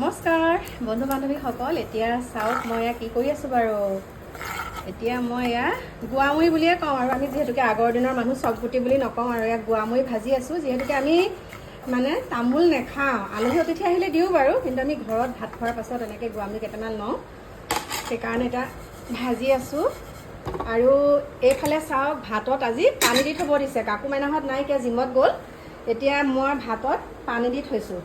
নমস্কাৰ বন্ধু বান্ধৱীসকল। এতিয়া চাওক মই কি কৰি আছোঁ বাৰু। এতিয়া মই গুৱামুৰি বুলিয়ে কওঁ আৰু আমি যিহেতুকে আগৰ দিনৰ মানুহ চকগুটি বুলি নকওঁ আৰু গুৱামুৰি ভাজি আছোঁ। যিহেতুকে আমি মানে তামোল নেখাওঁ, আলহী অতিথি আহিলে দিওঁ বাৰু, কিন্তু আমি ঘৰত ভাত খোৱাৰ পাছত এনেকৈ গুৱামুৰি কেইটামান লওঁ, সেইকাৰণে এটা ভাজি আছোঁ। আৰু এইফালে চাওক ভাতত আজি পানী দি থ'ব দিছে। কাকু মাইনাহঁত নাই, এতিয়া জিমত গ'ল। এতিয়া মই ভাতত পানী দি থৈছোঁ।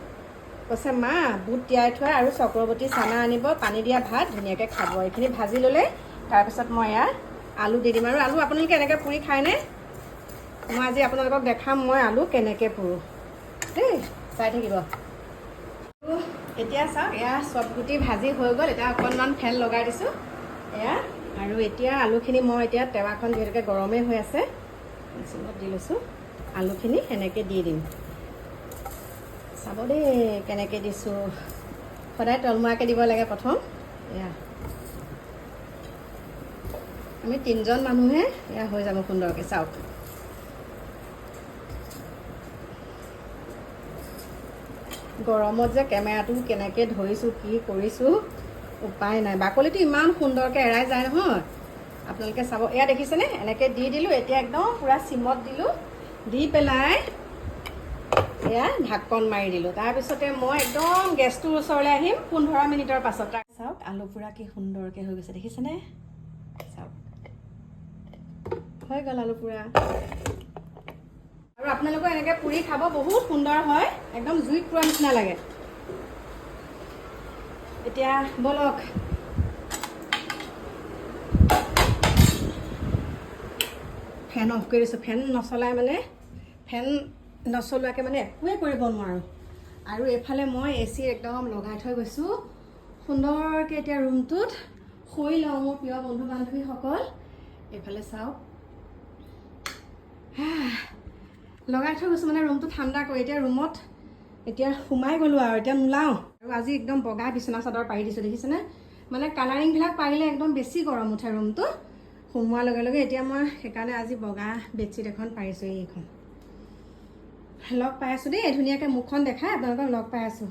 কৈছে মা বুট তিয়াই থোৱা আৰু চক্ৰৱৰ্তী চানা আনিব, পানী দিয়া ভাত ধুনীয়াকৈ খাব। এইখিনি ভাজি ল'লে তাৰপিছত মই আলু দি দিম। আৰু আলু আপোনালোকে এনেকৈ পুৰি খায়নে? মই আজি আপোনালোকক দেখাম মই আলু কেনেকৈ পুৰোঁ দেই, চাই থাকিব। এতিয়া চাওক চবগুটি ভাজি হৈ গ'ল। এতিয়া অকণমান ফেন লগাই দিছোঁ আৰু এতিয়া আলুখিনি মই এতিয়া টেৱাখন যিহেতুকে গৰমেই হৈ আছে মেচিনত দি লৈছোঁ। আলুখিনি এনেকৈ দি দিম। চাব দেই কেনেকৈ দিছোঁ। সদায় তলমুৱাকৈ দিব লাগে প্ৰথম। আমি 3জন মানুহে হৈ যাব সুন্দৰকৈ। চাওক গৰমত যে কেমেৰাটো কেনেকৈ ধৰিছোঁ, কি কৰিছোঁ উপায় নাই। বাকলিটো ইমান সুন্দৰকৈ এৰাই যায় নহয়, আপোনালোকে চাব। দেখিছেনে? এনেকৈ দি দিলোঁ। এতিয়া একদম পূৰা চিমত দিলোঁ, দি পেলাই ঢাকন মাৰি দিলোঁ। তাৰপিছতে মই একদম গেছটোৰ ওচৰলৈ আহিম 15 মিনিটৰ পাছত। চাওক আলু পুৰা কি সুন্দৰকৈ হৈ গৈছে, দেখিছেনে? চাওক হৈ গ'ল আলু পুৰা। আৰু আপোনালোকৰ এনেকৈ পুৰি খাব, বহুত সুন্দৰ হয়, একদম জুইত পুৰা নিচিনা লাগে। এতিয়া বলক ফেন অফ কৰি দিছোঁ। ফেন নচলোৱাকৈ মানে একোৱে কৰিব নোৱাৰোঁ। আৰু এইফালে মই AC একদম লগাই থৈ গৈছোঁ সুন্দৰকৈ। এতিয়া ৰুমটোত শুই লওঁ মোৰ প্ৰিয় বন্ধু বান্ধৱীসকল। এইফালে চাওক লগাই থৈ গৈছোঁ মানে ৰুমটো ঠাণ্ডা কৰি। এতিয়া ৰুমত এতিয়া সোমাই গ'লোঁ আৰু এতিয়া নোলাওঁ। আৰু আজি একদম বগা বিচনা চাদৰ পাৰি দিছোঁ, দেখিছেনে? মানে কালাৰিংবিলাক পাৰিলে একদম বেছি গৰম উঠে ৰুমটো সোমোৱাৰ লগে লগে। এতিয়া মই সেইকাৰণে আজি বগা বেডশ্বীট এখন পাৰিছোঁ। এইখন লগ পাই আছোঁ দেই, ধুনীয়াকৈ মুখখন দেখাই আপোনালোকক লগ পাই আছোঁ।